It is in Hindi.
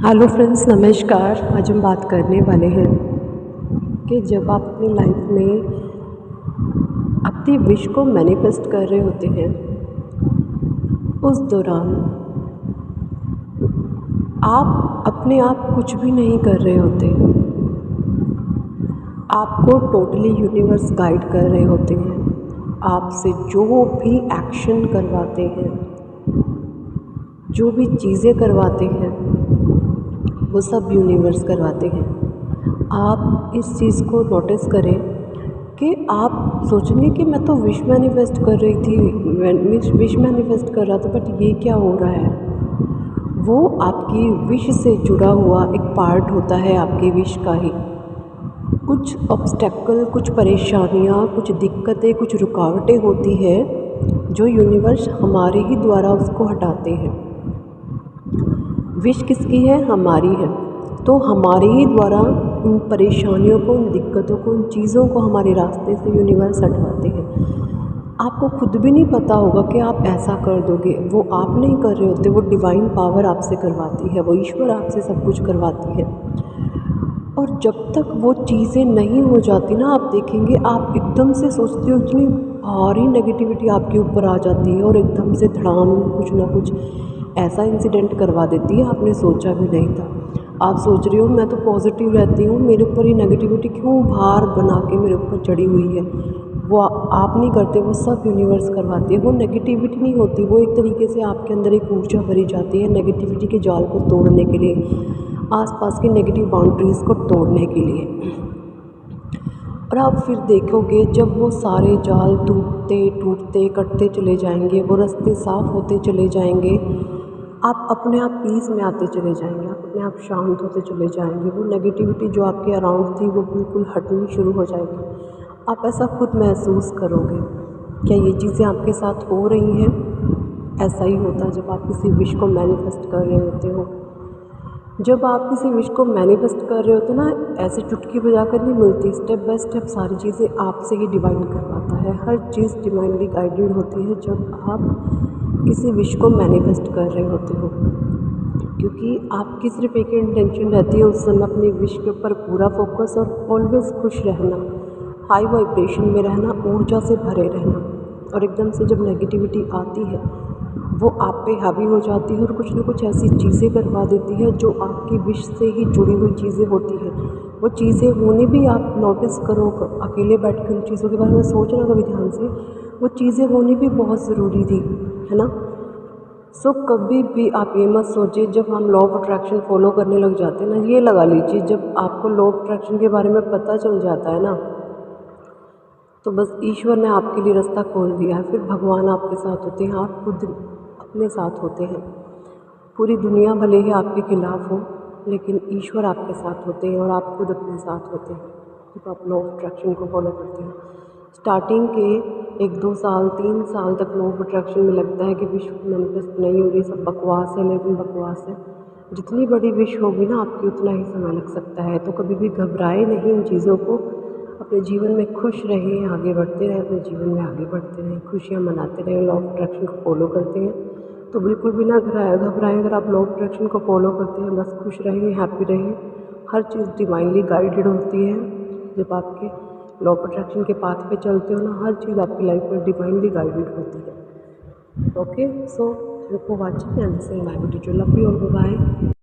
हेलो फ्रेंड्स, नमस्कार। आज हम बात करने वाले हैं कि जब आप अपनी लाइफ में अपनी विश को मैनिफेस्ट कर रहे होते हैं, उस दौरान आप अपने आप कुछ भी नहीं कर रहे होते। आपको टोटली यूनिवर्स गाइड कर रहे होते हैं। आपसे जो भी एक्शन करवाते हैं, जो भी चीज़ें करवाते हैं, वो सब यूनिवर्स करवाते हैं। आप इस चीज़ को नोटिस करें कि आप सोचेंगे कि मैं तो विश मैनिफेस्ट कर रही थी, विश मैनिफेस्ट कर रहा था, बट ये क्या हो रहा है। वो आपकी विश से जुड़ा हुआ एक पार्ट होता है आपकी विश का ही। कुछ ऑब्स्टेकल, कुछ परेशानियाँ, कुछ दिक्कतें, कुछ रुकावटें होती है जो यूनिवर्स हमारे ही द्वारा उसको हटाते हैं। विश किसकी है? हमारी है। तो हमारे ही द्वारा उन परेशानियों को, उन दिक्कतों को, उन चीज़ों को हमारे रास्ते से यूनिवर्स हटवाते हैं। आपको खुद भी नहीं पता होगा कि आप ऐसा कर दोगे। वो आप नहीं कर रहे होते, वो डिवाइन पावर आपसे करवाती है, वो ईश्वर आपसे सब कुछ करवाती है। और जब तक वो चीज़ें नहीं हो जाती ना, आप देखेंगे आप एकदम से सोचते हो, इतनी भारी नेगेटिविटी आपके ऊपर आ जाती है और एकदम से धड़ाम कुछ ना कुछ ऐसा इंसिडेंट करवा देती है, आपने सोचा भी नहीं था। आप सोच रही हो मैं तो पॉजिटिव रहती हूँ, मेरे ऊपर ये नेगेटिविटी क्यों भार बना के मेरे ऊपर चढ़ी हुई है। वो आप नहीं करते, वो सब यूनिवर्स करवाती है। वो नेगेटिविटी नहीं होती, वो एक तरीके से आपके अंदर एक ऊर्जा भरी जाती है नेगेटिविटी के जाल को तोड़ने के लिए, आसपास की नेगेटिव बाउंड्रीज़ को तोड़ने के लिए। और आप फिर देखोगे जब वो सारे जाल टूटते टूटते कटते चले जाएंगे, वो रास्ते साफ़ होते चले जाएंगे, आप अपने आप पीस में आते चले जाएंगे, आप अपने आप शांत होते चले जाएंगे। वो नेगेटिविटी जो आपके अराउंड थी वो बिल्कुल हटनी शुरू हो जाएगी। आप ऐसा खुद महसूस करोगे। क्या ये चीज़ें आपके साथ हो रही हैं? ऐसा ही होता है जब आप किसी विश को मैनिफेस्ट कर रहे होते हो। जब आप किसी विश को मैनिफेस्ट कर रहे होते ना, ऐसे चुटकी बजाकर नहीं मिलती। स्टेप बाय स्टेप सारी चीज़ें आपसे ही डिवाइन करवाता है। हर चीज़ डिवाइनली गाइडेड होती है जब आप किसी विश को मैनिफेस्ट कर रहे होते हो, क्योंकि आपकी सिर्फ एक इंटेंशन रहती है उस समय अपनी विश के ऊपर पूरा फोकस और ऑलवेज खुश रहना, हाई वाइब्रेशन में रहना, ऊर्जा से भरे रहना। और एकदम से जब नेगेटिविटी आती है वो आप पे हावी हो जाती है और कुछ ना कुछ ऐसी चीज़ें करवा देती है जो आपकी विश से ही जुड़ी हुई चीज़ें होती हैं। वो चीज़ें होने भी आप नोटिस करो, अकेले बैठ कर उन चीज़ों के बारे में सोचना कभी ध्यान से, वो चीज़ें होनी भी बहुत ज़रूरी थी, है ना। सो कभी भी आप ये मत सोचिए, जब हम लॉ ऑफ अट्रैक्शन फॉलो करने लग जाते हैं ना, ये लगा लीजिए जब आपको लॉ ऑफ अट्रैक्शन के बारे में पता चल जाता है ना, तो बस ईश्वर ने आपके लिए रास्ता खोल दिया है। फिर भगवान आपके साथ होते हैं, आप खुद अपने साथ होते हैं। पूरी दुनिया भले ही आपके खिलाफ हो, लेकिन ईश्वर आपके साथ होते हैं और आप खुद अपने साथ होते हैं जब आप लॉ ऑफ अट्रैक्शन को फॉलो करते हैं। स्टार्टिंग के 1-2 साल 3 साल तक लॉ ऑफ अट्रैक्शन में लगता है कि विश मैनिफेस्ट नहीं हो रही, सब बकवास है, लेकिन बकवास है। जितनी बड़ी विश होगी ना आपकी, उतना ही समय लग सकता है। तो कभी भी घबराए नहीं इन चीज़ों को, अपने जीवन में खुश रहें, आगे बढ़ते रहें, अपने जीवन में आगे बढ़ते रहें, खुशियाँ मनाते रहें, लॉ ऑफ अट्रैक्शन को फॉलो करते हैं तो बिल्कुल भी ना घबराएं। अगर आप लॉ ऑफ अट्रैक्शन को फॉलो करते हैं, बस खुश रहें, हैप्पी रहें। हर चीज़ डिवाइनली गाइडेड होती है। जब आपके लॉ ऑफ अट्रैक्शन के पाथ पे चलते हो ना, हर चीज़ आपकी लाइफ में डिवाइनली गाइडेड होती है। Okay, so thank for watching and saying bye, love you all, bye.